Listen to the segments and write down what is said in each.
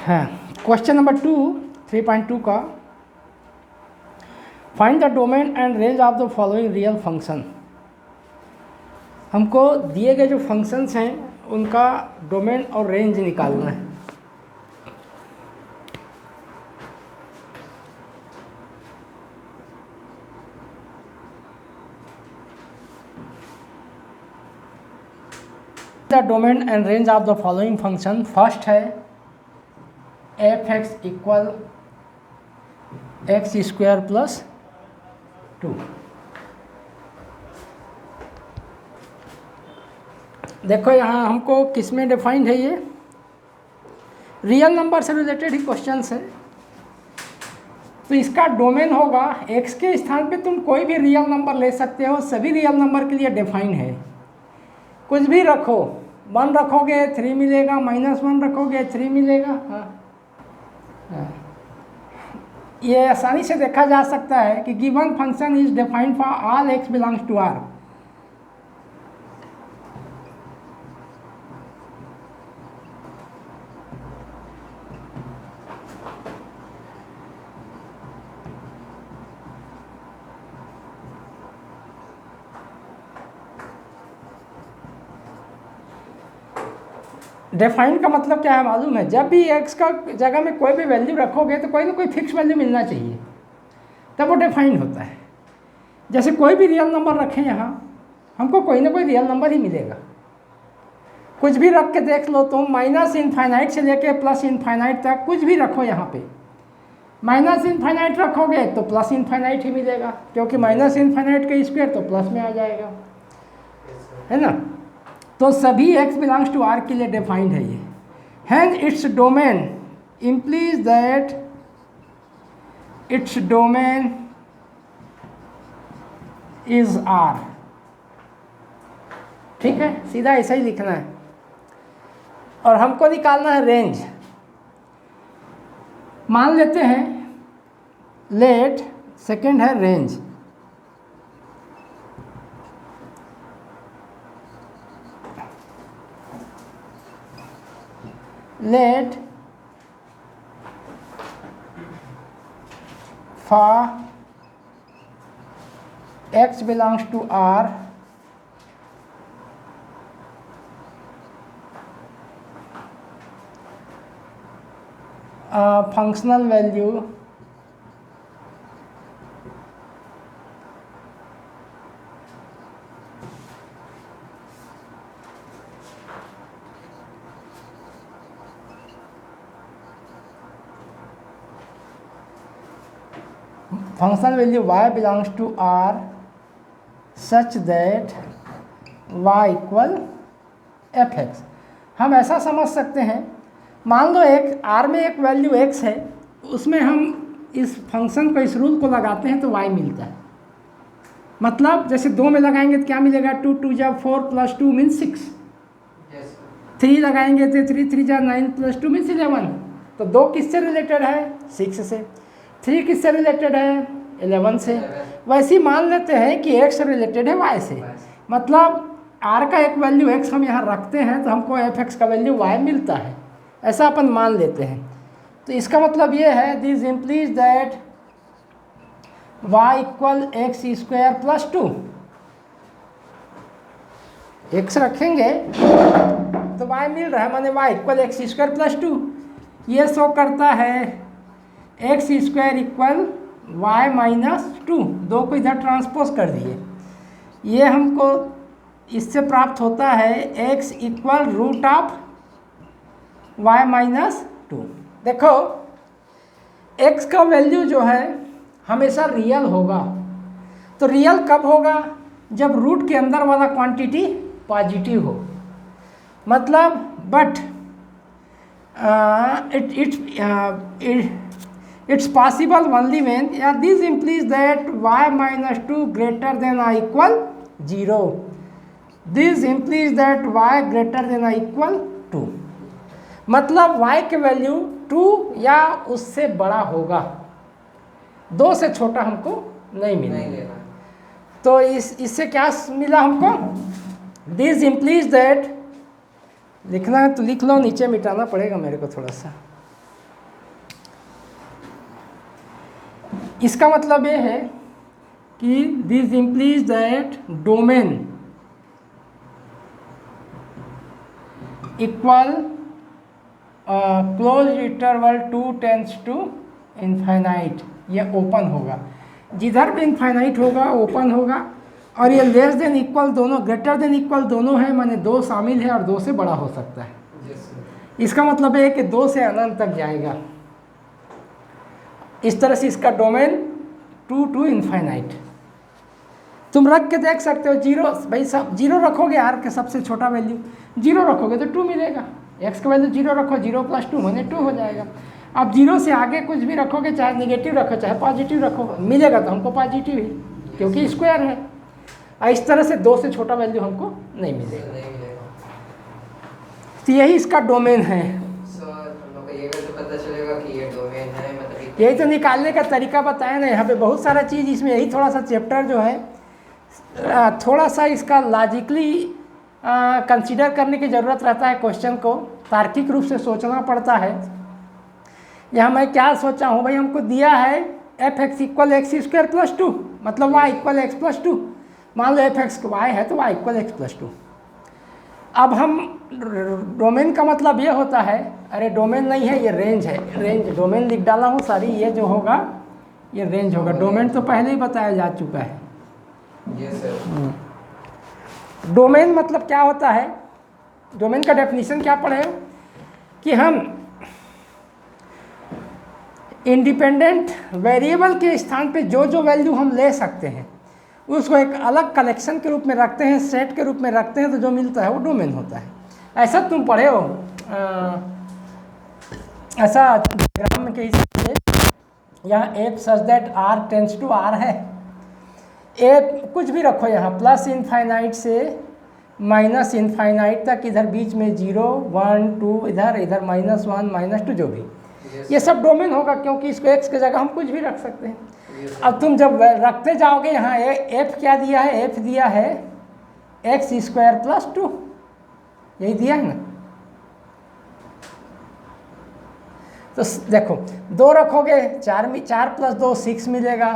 है। Question number 2 3.2 का, find the domain and range of the following real function. हमको दिए गए जो फंक्शंस हैं उनका डोमेन और रेंज निकालना है। The domain and range of the following function. First है f x equal x square plus 2। देखो यहाँ हमको किस में डिफाइंड है, ये रियल नंबर से रिलेटेड ही क्वेश्चंस है। तो इसका डोमेन होगा x के स्थान पे तुम कोई भी रियल नंबर ले सकते हो, सभी रियल नंबर के लिए डिफाइन है। कुछ भी रखो, 1 रखोगे 3 मिलेगा, -1 रखोगे 3 मिलेगा। हाँ, ये आसानी से देखा जा सकता है कि given function is defined for all x belongs to R। Defined का मतलब क्या है मालूम है? जब भी x का जगह में कोई भी वैल्यू रखोगे तो कोई ना कोई फिक्स वैल्यू मिलना चाहिए, तब वो डिफाइंड होता है। जैसे कोई भी रियल नंबर रखें यहाँ, हमको कोई ना कोई रियल नंबर ही मिलेगा। कुछ भी रख के देख लो तुम, -∞ से लेके +∞ तक कुछ भी रखो। यहाँ पे -∞ रखोगे तो +∞ ही मिलेगा, क्योंकि -∞ का स्क्वायर तो प्लस में आ जाएगा, है ना। तो सभी x बिलोंग्स टू R के लिए डिफाइंड है ये। Hence its domain implies that its domain is R। ठीक है, सीधा ऐसा ही लिखना है। और हमको निकालना है रेंज। मान लेते हैं लेट, सेकंड है range. Let for x belongs to R, functional value y belongs to R such that y equal fx। हम ऐसा समझ सकते हैं, मान लो एक R में एक वैल्यू x है, उसमें हम इस फंक्शन को, इस रूल को लगाते हैं तो y मिलता है। मतलब जैसे 2 में लगाएंगे तो क्या मिलेगा, 2 2 जा 4 + 2 मीन्स 6। 3 लगाएंगे तो 3 3 जा 9 + 2 मीन्स 11। तो 2 किससे रिलेटेड है, 6 से। 3 किससे रिलेटेड है, 11 से। वैसे ही मान लेते हैं कि x रिलेटेड है y से। मतलब r का एक वैल्यू x हम यहाँ रखते हैं तो हमको fx का वैल्यू y मिलता है, ऐसा अपन मान लेते हैं। तो इसका मतलब ये है, this implies that y equal x² + 2। x रखेंगे तो y मिल रहा है, माने y इक्वल x² + 2। ये शो करता है x² इक्वल y - 2। 2 को इधर ट्रांसपोज कर दिए, ये हमको इससे प्राप्त होता है x इक्वल √y - 2। देखो x का वैल्यू जो है हमेशा रियल होगा। तो रियल कब होगा, जब रूट के अंदर वाला क्वांटिटी पॉजिटिव हो। मतलब but it's possible only when, yeah, this implies that y - 2 greater than or equal 0. This implies that y greater than or equal 2। मतलब y के वैल्यू 2 या उससे बड़ा होगा, 2 से छोटा हमको नहीं मिलेगा। तो इससे क्या मिला हमको, दिस इम्प्लीज दैट, लिखना है तो लिख लो, नीचे मिटाना पड़ेगा मेरे को थोड़ा सा। इसका मतलब ये है कि this implies that domain equal close interval 2 tends to infinite, ये ओपन होगा, जिधर भी इनफाइनाइट होगा ओपन होगा। और ये लेस देन इक्वल दोनों, ग्रेटर देन इक्वल दोनों है, माने 2 शामिल है और 2 से बड़ा हो सकता है। इसका मतलब है कि 2 से अनंत तक जाएगा। इस तरह से इसका डोमेन 2 टू इनफाइनाइट। तुम रख के देख सकते हो, जीरो, भाई सब जीरो रखोगे, आर के सबसे छोटा वैल्यू जीरो रखोगे तो 2 मिलेगा। एक्स का वैल्यू जीरो रखो, 0 + 2 माने 2 हो जाएगा। अब जीरो से आगे कुछ भी रखोगे, चाहे नेगेटिव रखो चाहे पॉजिटिव रखो, मिलेगा तो हमको पॉजिटिव ही, क्योंकि स्क्वायर है। और इस तरह से 2 से छोटा वैल्यू हमको नहीं मिलेगा। तो यही इसका डोमेन है। यही तो निकालने का तरीका बताया ना, यहाँ पे बहुत सारा चीज़ इसमें, यही थोड़ा सा चैप्टर जो है थोड़ा सा इसका लॉजिकली कंसीडर करने की ज़रूरत रहता है। क्वेश्चन को तार्किक रूप से सोचना पड़ता है। यहाँ मैं क्या सोचा हूँ, भाई हमको दिया है f(x = x² + 2), मतलब y = x + 2। मान लो f(x) y है तो y = x + 2। अब हम डोमेन का मतलब ये होता है, अरे डोमेन नहीं है ये रेंज है, रेंज डोमेन लिख डाला हूँ सारी, ये जो होगा ये रेंज होगा। डोमेन तो पहले ही बताया जा चुका है। डोमेन मतलब क्या होता है, डोमेन का डेफिनेशन क्या पढ़े हो कि हम इंडिपेंडेंट वेरिएबल के स्थान पे जो जो वैल्यू हम ले सकते हैं उसको एक अलग कलेक्शन के रूप में रखते हैं, सेट के रूप में रखते हैं, तो जो मिलता है वो डोमेन होता है। ऐसा तुम पढ़े हो, ऐसा डायग्राम के हिसाब से यहाँ f such that r tends to r है। ए कुछ भी रखो यहाँ, प्लस इनफाइनाइट से माइनस इनफाइनाइट तक, इधर बीच में 0 1 2, इधर इधर -1 -2, जो भी ये सब डोमेन होगा, क्योंकि इसको x की जगह हम कुछ भी रख सकते हैं। अब तुम जब रखते जाओगे यहाँ f क्या दिया है, f दिया है x² + 2, यही दिया है ना। तो देखो 2 रखोगे 4 + 2 6 मिलेगा,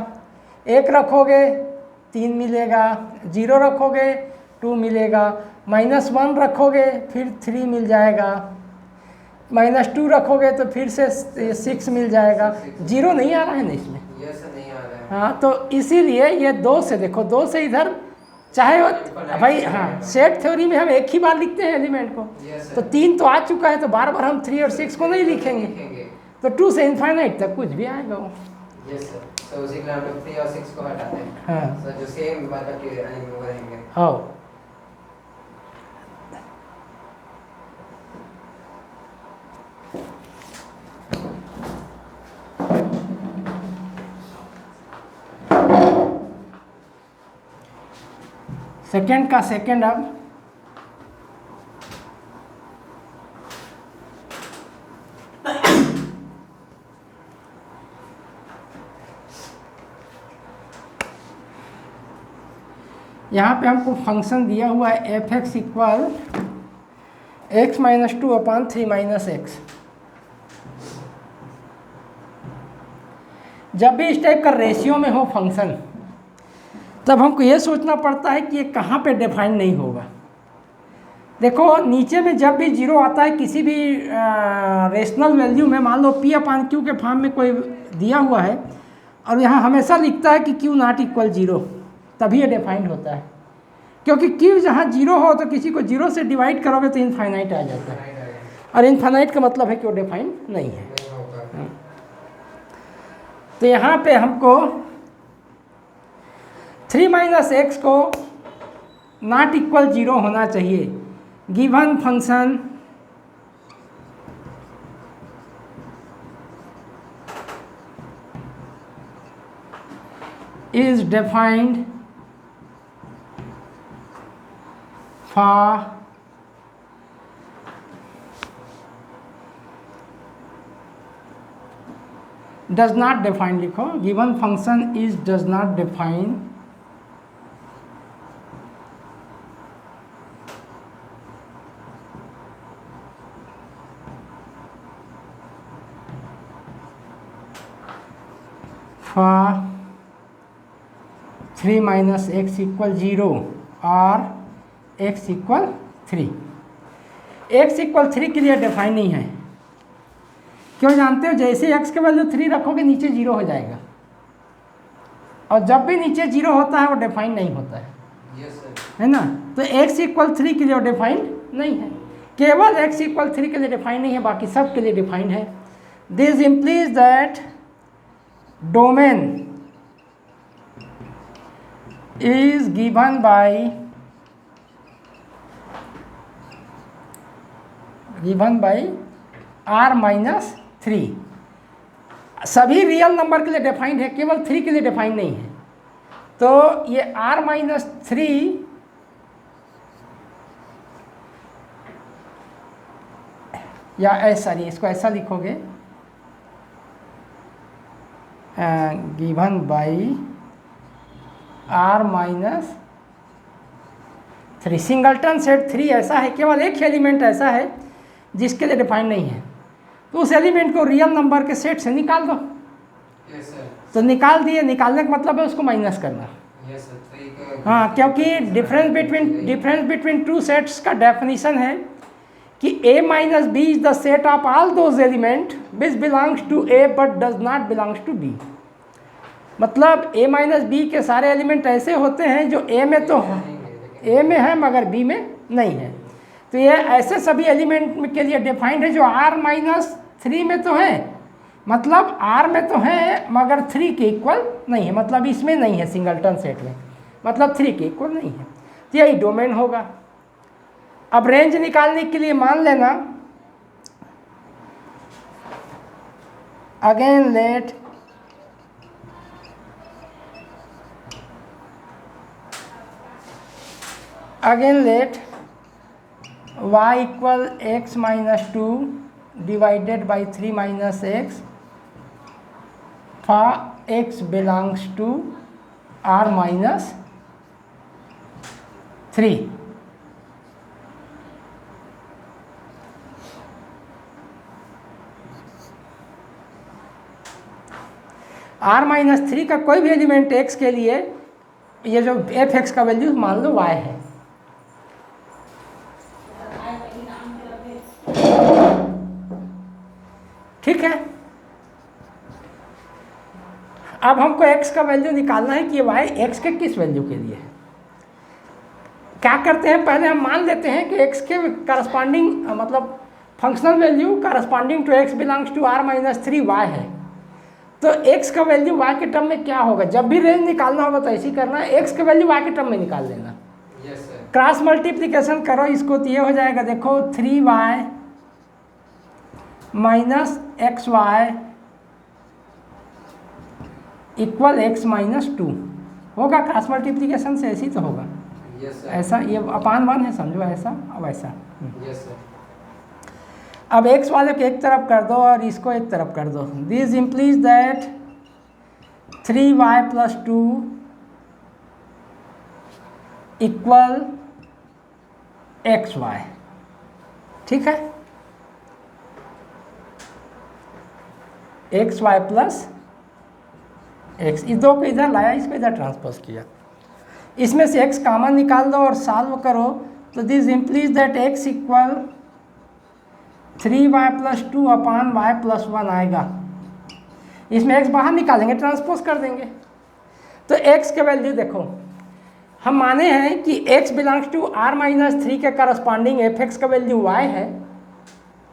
1 रखोगे 3 मिलेगा, 0 रखोगे 2 मिलेगा, -1 रखोगे फिर 3 मिल जाएगा, -2 रखोगे तो फिर से 6 मिल जाएगा। 0 नहीं आ रहा है ना इसमें, नहीं आ रहा है। हाँ, तो इसीलिए ये 2 से देखो, 2 से इधर चाहे भाई, हाँ, सेट थ्योरी में हम एक ही बार लिखते हैं एलिमेंट को, तो 3 तो आ चुका है, तो बार बार हम 3 और 6 को नहीं लिखेंगे, तो 2 से इनफाइनाइट तक कुछ भी आएगा वो। यस सर, तो उसी के हम लोग 3 और 6 को हटाते हैं। हाँ, तो जो सेम मतलब कि वो रहेंगे। हाँ, सेकेंड का सेकेंड। अब यहाँ पे हमको फंक्शन दिया हुआ है f(x = x - 2/3 - x)। जब भी इस टाइप का रेशियो में हो फंक्शन, तब हमको ये सोचना पड़ता है कि ये कहाँ पे डिफाइन नहीं होगा। देखो नीचे में जब भी 0 आता है किसी भी रेशनल वैल्यू में, मान लो p/q के फॉर्म में कोई दिया हुआ है और यहाँ हमेशा लिखता है कि q ≠ 0, तभी ये डिफाइंड होता है। क्योंकि q जहाँ 0 हो तो किसी को 0 से डिवाइड करोगे तो इनफाइनाइट आ जाता है, और इनफाइनाइट का मतलब है कि वो डिफाइंड नहीं है। तो यहाँ पे हमको 3 - x को ≠ 0 होना चाहिए। Given function is defined for does not define, लिखो given function is does not define फा 3 माइनस एक्स इक्वल 0 और x इक्वल 3। x इक्वल 3 के लिए डिफाइन नहीं है। क्यों जानते हो? जैसे x के वैल्यू 3 रखोगे नीचे 0 हो जाएगा, और जब भी नीचे 0 होता है वो डिफाइन नहीं होता है। है ना? तो x इक्वल 3 के लिए वो डिफाइंड नहीं है, केवल x इक्वल 3 के लिए डिफाइन नहीं है, बाकी सब के लिए डिफाइंड है। This implies that domain is given by r minus 3। सभी रियल नंबर के लिए डिफाइंड है, केवल 3 के लिए डिफाइंड नहीं है। तो ये r माइनस 3 या ऐसा नहीं, इसको ऐसा लिखोगे, given by r minus 3। Singleton set 3 ऐसा है, केवल एक एलिमेंट ऐसा है जिसके लिए डिफाइन नहीं है, तो उस एलिमेंट को रियल नंबर के सेट से निकाल दो। तो निकाल दिए, निकालने का मतलब है उसको माइनस करना। हाँ, क्योंकि डिफरेंस बिटवीन टू सेट्स का डेफिनेशन है कि a minus B is the set of all those element which belongs to a but does not belongs to b। मतलब a माइनस बी के सारे एलिमेंट ऐसे होते हैं जो a में तो a में है मगर b में नहीं है। तो ये ऐसे सभी एलिमेंट के लिए डिफाइंड है जो r माइनस 3 में तो है, मतलब r में तो है मगर 3 के इक्वल नहीं है, मतलब इसमें नहीं है सिंगलटन सेट में, मतलब 3 के इक्वल नहीं है। तो यही डोमेन होगा। अब रेंज निकालने के लिए मान लेना, again let y equal x minus 2 divided by 3 minus x for x belongs to r minus 3। r minus 3 का कोई भी एलिमेंट x के लिए ये जो f(x) का वैल्यू मान लो y है। ठीक है, अब हमको x का वैल्यू निकालना है कि ये y x के किस वैल्यू के लिए है। क्या करते हैं, पहले हम मान लेते हैं कि x के करस्पॉन्डिंग मतलब functional value corresponding to x belongs to r minus 3 y है। तो x का वैल्यू y के टर्म में क्या होगा, जब भी रेंज निकालना होगा तो ऐसे ही करना है, x का वैल्यू y के टर्म में निकाल लेना। क्रॉस मल्टीप्लिकेशन करो इसको तो ये हो जाएगा, देखो 3y minus XY equal x minus 2 होगा। क्रॉस मल्टीप्लिकेशन से ऐसे ही तो होगा। ऐसा ये अपान 1 है, समझो ऐसा। अब ऐसा अब x वाले को एक तरफ कर दो और इसको एक तरफ कर दो। This implies that 3y plus 2 equal XY। ठीक है, XY प्लस x, इस दो को इधर लाया, इसको इधर ट्रांसपोज किया, इसमें से x कॉमन निकाल दो और सॉल्व करो। तो this implies that x equal 3y plus 2 upon y plus 1 आएगा। इसमें x बाहर निकालेंगे, ट्रांसपोज कर देंगे। तो x के वैल्यू देखो, हम माने हैं कि x belongs to r minus 3 के करस्पॉन्डिंग f(x) का वैल्यू y है,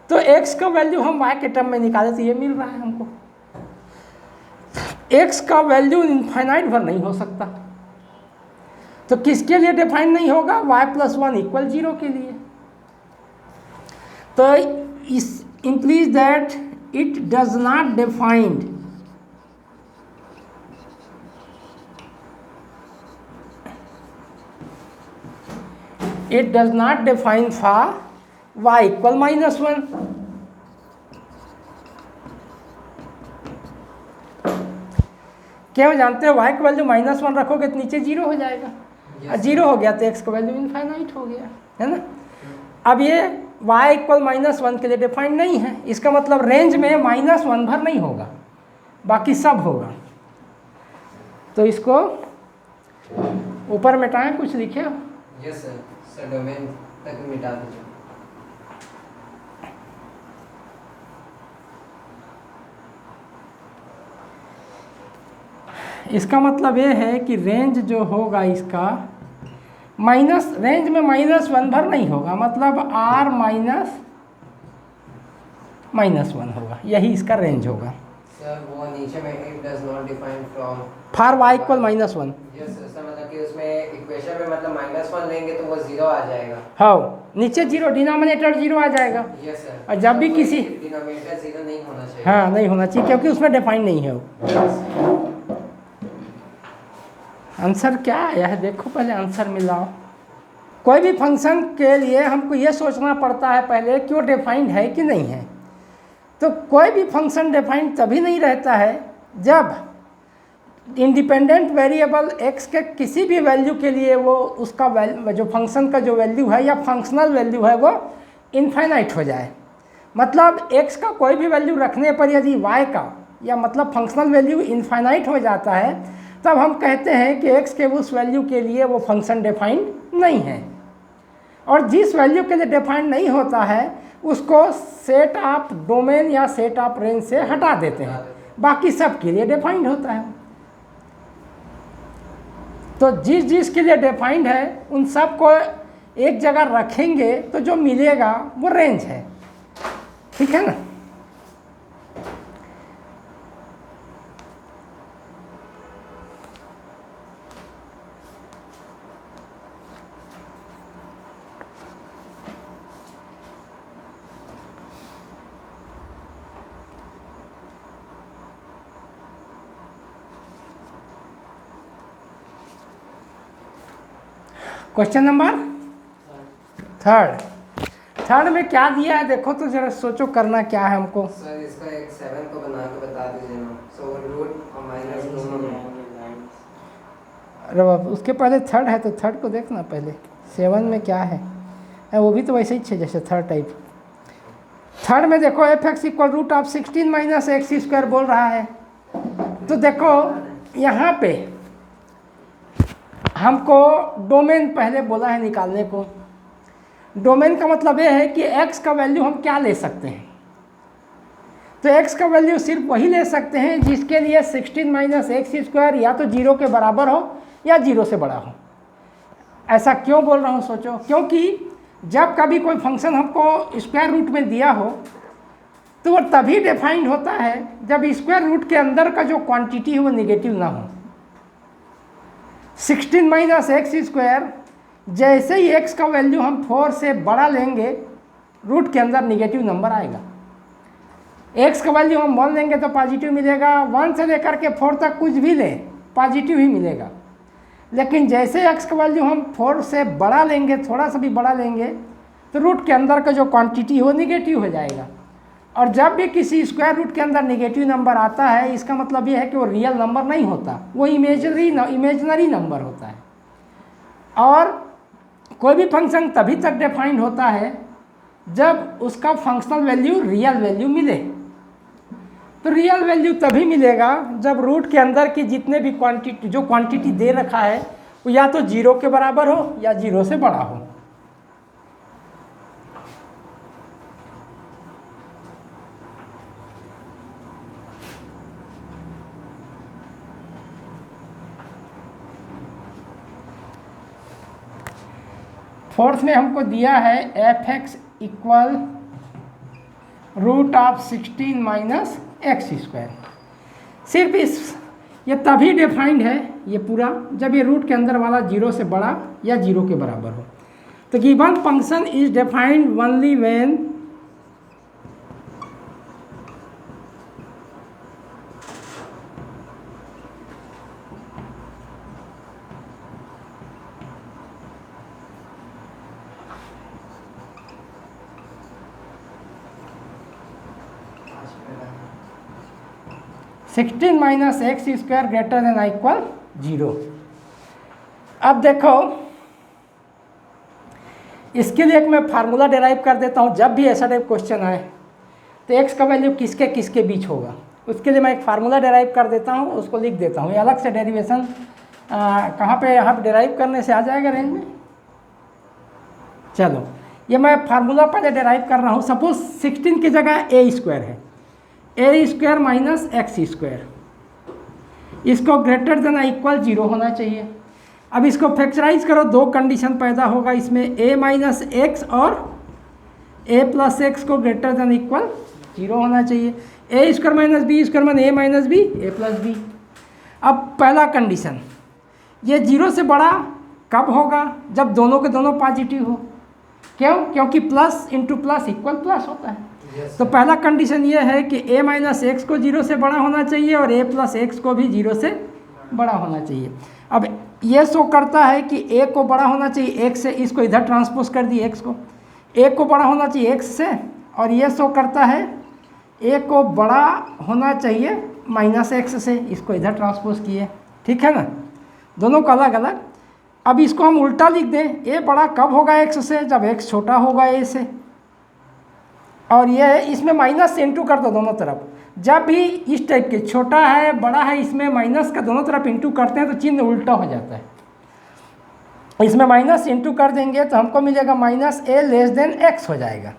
तो x का वैल्यू हम y के टर्म में निकाले तो ये मिल रहा है हमको। x का वैल्यू इनफाइनाइट भर नहीं हो सकता, तो किसके लिए डिफाइन नहीं होगा, y प्लस 1 इक्वल 0 के लिए। तो इस implies that it does not define for y equal minus 1। क्या जानते हो, y का वैल्यू माइनस 1 रखोगे तो नीचे 0 हो जाएगा, और 0 हो गया तो x का वैल्यू इनफाइनाइट हो गया, है ना। अब ये y इक्वल माइनस 1 के लिए डिफाइंड नहीं है, इसका मतलब रेंज में माइनस 1 भर नहीं होगा, बाकी सब होगा। तो इसको ऊपर मिटाएं, कुछ लिखे हो? यस सर, सर डोमेन तक मिटा दीजिए। इसका मतलब ये है कि रेंज जो होगा इसका माइनस, रेंज में -1 भर नहीं होगा, मतलब r -1 होगा, यही इसका रेंज होगा। सर वो नीचे में it does not define from for y = -1। Yes sir, मतलब कि उसमें इक्वेशन में मतलब -1 लेंगे तो वो 0 आ जाएगा। हाँ, नीचे 0, डिनोमिनेटर 0 आ जाएगा। यस सर, और जब भी किसी डिनोमिनेटर 0 नहीं होना चाहिए। हाँ, नहीं होना चाहिए क्योंकि उसमें डिफाइन नहीं है वो। आंसर क्या आया है देखो, पहले आंसर मिलाओ। कोई भी फंक्शन के लिए हमको ये सोचना पड़ता है पहले कि वो डिफाइंड है कि नहीं है। तो कोई भी फंक्शन डिफाइंड तभी नहीं रहता है जब इंडिपेंडेंट वेरिएबल x के किसी भी वैल्यू के लिए वो उसका जो फंक्शन का जो वैल्यू है या फंक्शनल वैल्यू है वो इनफाइनाइट हो जाए। मतलब x का कोई भी वैल्यू रखने पर यदि y का या मतलब फंक्शनल वैल्यू इनफाइनाइट हो जाता है, तब हम कहते हैं कि x के उस वैल्यू के लिए वो फंक्शन डिफाइंड नहीं है। और जिस वैल्यू के लिए डिफाइंड नहीं होता है उसको सेट ऑफ डोमेन या सेट ऑफ रेंज से हटा देते हैं, बाकी सब के लिए डिफाइंड होता है। तो जिस के लिए डिफाइंड है उन सब को एक जगह रखेंगे तो जो मिलेगा वो रेंज है, ठीक है ना। क्वेश्चन नंबर थर्ड में क्या दिया है देखो तो जरा सोचो, करना क्या है हमको। सर इसका एक 7 को बना के बता दीजिए ना। सो रूट और माइनस दोनों में। अरे बाप, उसके पहले थर्ड है तो थर्ड को देखना पहले। 7 में क्या है, वो भी तो वैसे ही है जैसे थर्ड टाइप। थर्ड में देखो f(x = (16 - x² बोल रहा है। तो देखो यहाँ पे हमको डोमेन पहले बोला है निकालने को। डोमेन का मतलब ये है कि x का वैल्यू हम क्या ले सकते हैं। तो x का वैल्यू सिर्फ वही ले सकते हैं जिसके लिए 16 - x² या तो 0 के बराबर हो या 0 से बड़ा हो। ऐसा क्यों बोल रहा हूँ सोचो, क्योंकि जब कभी कोई फंक्शन हमको स्क्वायर रूट में दिया हो तो वो तभी डिफाइंड होता है जब स्क्वायर रूट के अंदर का जो क्वांटिटी है वो नेगेटिव ना हो। 16 - x², जैसे ही x का वैल्यू हम 4 से बड़ा लेंगे रूट के अंदर नेगेटिव नंबर आएगा। x का वैल्यू हम 1 लेंगे तो पॉजिटिव मिलेगा, 1 से लेकर के 4 तक कुछ भी लें पॉजिटिव ही मिलेगा। लेकिन जैसे x का वैल्यू हम 4 से बड़ा लेंगे, थोड़ा सा भी बड़ा लेंगे, तो रूट के अंदर का जो क्वांटिटी हो नेगेटिव हो जाएगा। और जब भी किसी स्क्वायर रूट के अंदर नेगेटिव नंबर आता है इसका मतलब ये है कि वो रियल नंबर नहीं होता, वो इमेजनरी नंबर होता है। और कोई भी फंक्शन तभी तक डिफाइंड होता है जब उसका फंक्शनल वैल्यू रियल वैल्यू मिले। तो रियल वैल्यू तभी मिलेगा जब रूट के अंदर की जितने भी क्वांटिटी दे रखा है वो या तो 0 के बराबर हो या 0 से बड़ा हो। फोर्थ में हमको दिया है f(x = (16 - x²). सिर्फ ये तभी डिफाइंड है ये पूरा जब ये रूट के अंदर वाला 0 से बड़ा या 0 के बराबर हो। तो given function is defined only when (16 - x² > 0। अब देखो इसके लिए एक मैं फार्मूला डिराइव कर देता हूँ। जब भी ऐसा टाइप क्वेश्चन आए तो x का वैल्यू किसके बीच होगा। उसके लिए मैं एक फार्मूला डेराइव कर देता हूँ, उसको लिख देता हूँ। ये अलग से डेरिवेशन कहाँ पे, यहाँ पे डेराइव करने से आ जाएगा रेंज में। चलो ये मैं फार्मूला पहले डेराइव कर रहा हूँ। सपोज 16 की जगह ए स्क्वायर है, ए स्क्वायर माइनस एक्स स्क्वायर, इसको ग्रेटर देन इक्वल 0 होना चाहिए। अब इसको फैक्टराइज करो, दो कंडीशन पैदा होगा इसमें, ए माइनस एक्स और ए प्लस एक्स को ग्रेटर देन इक्वल 0 होना चाहिए। A square minus b square minus a minus b a plus b. अब पहला कंडीशन, ये 0 से बड़ा कब होगा? जब दोनों के दोनों पॉजिटिव हो। क्यों? क्योंकि plus into plus equal plus होता है। तो पहला कंडीशन ये है कि a माइनस एक्स को 0 से बड़ा होना चाहिए और a प्लस एक्स को भी 0 से बड़ा होना चाहिए। अब ये शो करता है कि a को बड़ा होना चाहिए x से, इसको इधर ट्रांसपोज कर दिए x को, a को बड़ा होना चाहिए x से, और ये शो करता है a को बड़ा होना चाहिए माइनस एक्स से, इसको इधर ट्रांसपोज किए। ठीक है ना, दोनों को अलग अलग। अब इसको हम उल्टा लिख दें, a बड़ा कब होगा x से? जब x छोटा होगा a से। और ये इसमें माइनस इंटू कर दो दोनों तरफ। जब भी इस टाइप के छोटा है बड़ा है, इसमें माइनस का दोनों तरफ इंटू करते हैं तो चिन्ह उल्टा हो जाता है। इसमें माइनस इंटू कर देंगे तो हमको मिलेगा माइनस ए लेस देन एक्स हो जाएगा।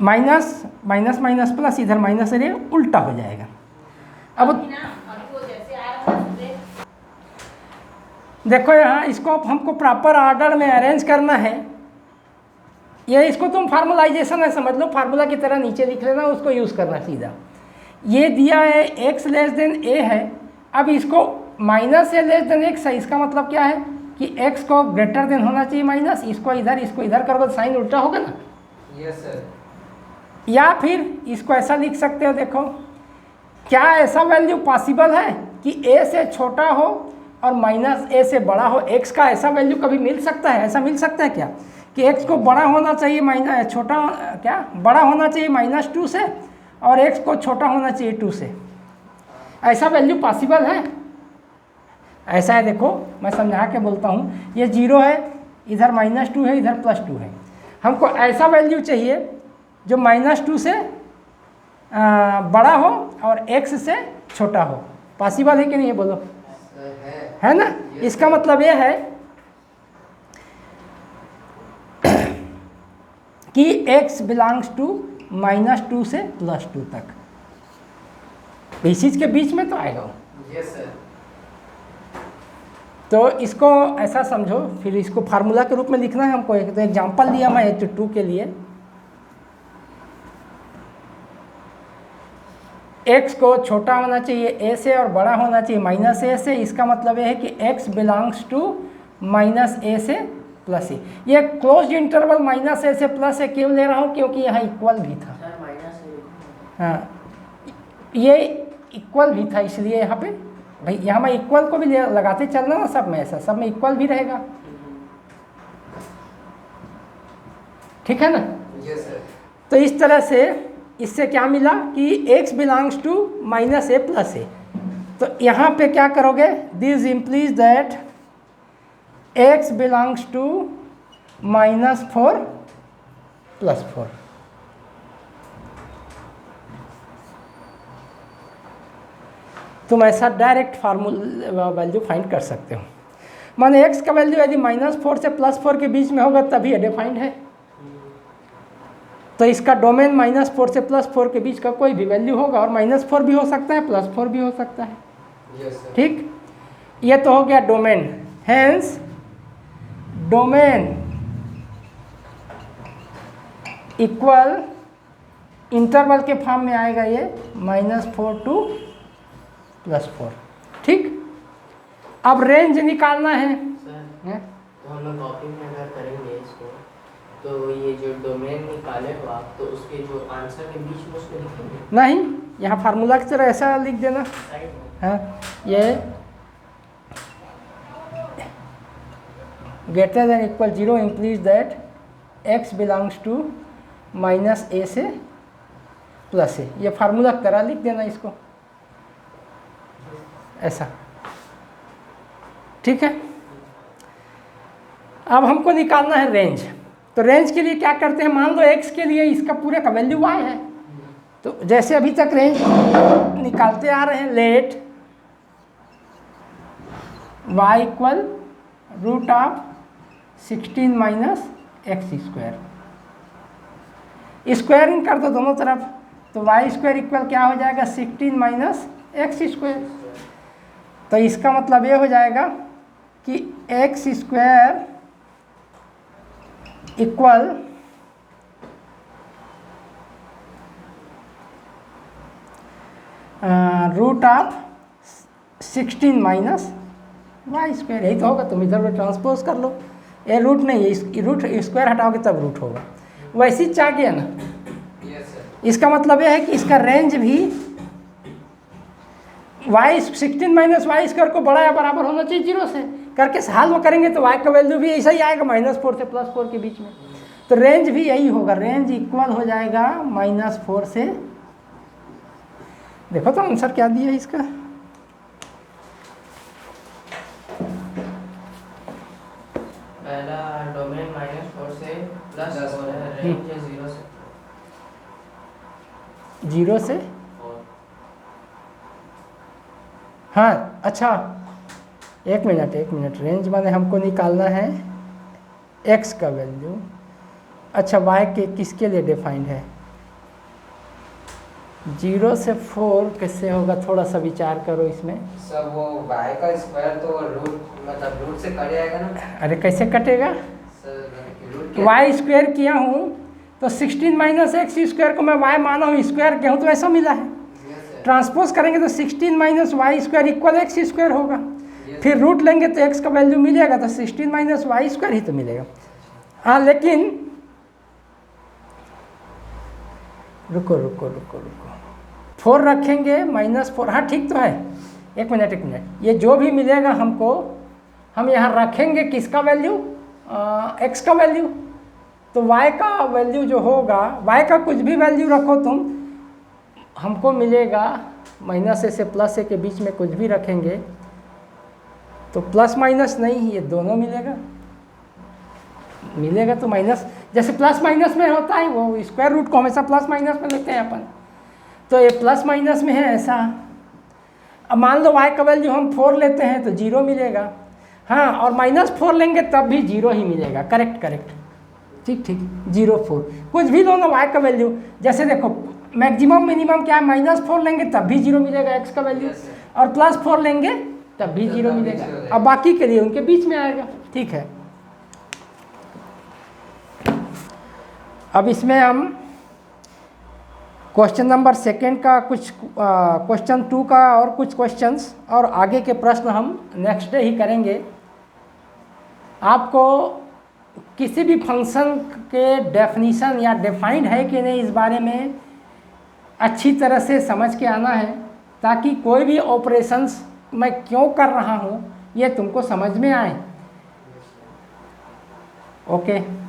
माइनस माइनस माइनस प्लस, इधर माइनस ए उल्टा हो जाएगा। अब देखो यहाँ इसको हमको प्रॉपर ऑर्डर में अरेंज करना है। ये इसको तुम फार्मलाइजेशन है समझ लो, फार्मूला की तरह नीचे लिख लेना, उसको यूज़ करना सीधा। ये दिया है x लेस देन a है। अब इसको माइनस ए लेस देन x है, इसका मतलब क्या है कि x को ग्रेटर देन होना चाहिए माइनस, इसको इधर करोगे तो साइन उल्टा होगा ना। Yes sir. या फिर इसको ऐसा लिख सकते हो, देखो क्या ऐसा वैल्यू पॉसिबल है कि a से छोटा हो और माइनस a से बड़ा हो? x का ऐसा वैल्यू कभी मिल सकता है? ऐसा मिल सकता है क्या कि x को बड़ा होना चाहिए बड़ा होना चाहिए -2 से और x को छोटा होना चाहिए 2 से? ऐसा वैल्यू पॉसिबल है? ऐसा है, देखो मैं समझा के बोलता हूँ। ये 0 है, इधर -2 है, इधर +2 है। हमको ऐसा वैल्यू चाहिए जो -2 से बड़ा हो और x से छोटा हो। पॉसिबल है कि नहीं, ये बोलो? है ना? इसका मतलब ये है कि x बिलोंग्स टू -2 से +2 तक, इस चीज़ के बीच में तो आएगा। Yes sir. तो इसको ऐसा समझो, फिर इसको फार्मूला के रूप में लिखना है हमको। एक तो एग्जांपल दिया मैं h2 के लिए, x को छोटा होना चाहिए a से और बड़ा होना चाहिए -a से। इसका मतलब ये है कि x बिलोंग्स टू -a से +a। ये क्लोज्ड इंटरवल -a से +a क्यों ले रहा हूँ? क्योंकि यहाँ इक्वल भी था। हाँ, ये इक्वल भी था, इसलिए यहाँ पे भाई यहाँ मैं इक्वल को भी लगाते चलना ना, सब में ऐसा, सब में इक्वल भी रहेगा। ठीक है ना? Yes sir. तो इस तरह से इससे क्या मिला कि x belongs to -a +a। तो यहाँ पे क्या करोगे? This implies that x belongs to -4 +4। तुम ऐसा डायरेक्ट फार्मूला वैल्यू फाइंड कर सकते हो। माने x का वैल्यू यदि -4 से +4 के बीच में होगा तभी ये डिफाइंड है। तो इसका डोमेन -4 से +4 के बीच का कोई भी वैल्यू होगा, और -4 भी हो सकता है, +4 भी हो सकता है। ठीक, ये तो हो गया domain. Hence domain equal interval के फॉर्म में आएगा ये -4 टू +4। ठीक, अब रेंज निकालना है। सर, तो हम लोग कॉपी में अगर करेंगे इसको, तो ये जो डोमेन निकाले हो आप, तो उसके जो आंसर के बीच में उसको लिखेंगे? नहीं, यहाँ फार्मूला की तरह ऐसा लिख देना। हाँ, ये greater than equal 0 implies that x belongs to -a से +a। ये फार्मूला की तरह लिख देना इसको ऐसा। ठीक है, अब हमको निकालना है रेंज। तो रेंज के लिए क्या करते हैं? मान लो x के लिए इसका पूरे का वैल्यू y है, तो जैसे अभी तक रेंज निकालते आ रहे हैं, let y equal root of 16 minus x square, squaring कर दो दोनों तरफ, तो वाई स्क्वायर इक्वल क्या हो जाएगा 16 माइनस एक्स स्क्वायर। तो इसका मतलब ये हो जाएगा कि x square equal root of 16 minus y square, यही तो होगा। तुम इधर उधर ट्रांसपोज कर लो, ये रूट नहीं है, इस रूट स्क्वायर हटाओगे तब रूट होगा। वैसे ही चाह गया ना। Yes sir. इसका मतलब यह है कि इसका रेंज भी y 16 माइनस वाई स्क्वायर को बड़ा या बराबर होना चाहिए 0 से, करके सॉल्व करेंगे तो y का वैल्यू भी ऐसा ही आएगा -4 से +4 के बीच में। तो रेंज भी यही होगा, रेंज इक्वल हो जाएगा -4 से, देखो तो आंसर क्या दिया है इसका, पहला डोमेन -4 से +4 है, रेंज 0 से 0 से हाँ अच्छा, एक मिनट, रेंज माने हमको निकालना है x का वैल्यू। अच्छा y के किसके लिए डिफाइंड है, 0 से 4 कैसे होगा, थोड़ा सा विचार करो इसमें। सर वो y का स्क्वायर तो रूट से कट जाएगा ना। अरे कैसे कटेगा, सर रूट y स्क्वायर किया हूँ तो 16 माइनस एक्स स्क्वायर को मैं y माना हूँ, स्क्वायर किया हूँ तो ऐसा मिला है। ट्रांसपोज करेंगे तो 16 minus y square equal x square होगा, फिर रूट लेंगे तो x का वैल्यू मिलेगा, तो 16 माइनस वाई स्क्वायर ही तो मिलेगा। हाँ लेकिन रुको 4 रखेंगे -4, हाँ ठीक तो है। एक मिनट, ये जो भी मिलेगा हमको, हम यहाँ रखेंगे किसका वैल्यू, x का वैल्यू, तो y का वैल्यू जो होगा, y का कुछ भी वैल्यू रखो तुम, हमको मिलेगा -a से +a के बीच में कुछ भी रखेंगे तो प्लस माइनस नहीं, ये दोनों मिलेगा तो माइनस, जैसे प्लस माइनस में होता है वो स्क्वायर रूट को हमेशा प्लस माइनस में लेते हैं अपन, तो ये प्लस माइनस में है ऐसा। अब मान लो y का वैल्यू हम 4 लेते हैं तो 0 मिलेगा, हाँ, और -4 लेंगे तब भी 0 ही मिलेगा, करेक्ट, ठीक 0 4 कुछ भी लो ना y का वैल्यू, जैसे देखो मैक्सिमम मिनिमम क्या है, -4 लेंगे तब भी 0 मिलेगा x का वैल्यू, और +4 लेंगे तब भी 0 मिलेगा, अब बाकी के लिए उनके बीच में आएगा, ठीक है। अब इसमें हम क्वेश्चन नंबर 2 का कुछ क्वेश्चन 2 का और कुछ क्वेश्चंस और आगे के प्रश्न हम नेक्स्ट डे ही करेंगे। आपको किसी भी फंक्शन के डेफिनीशन या डिफाइंड है कि नहीं इस बारे में अच्छी तरह से समझ के आना है, ताकि कोई भी ऑपरेशंस मैं क्यों कर रहा हूँ ये तुमको समझ में आए। ओके।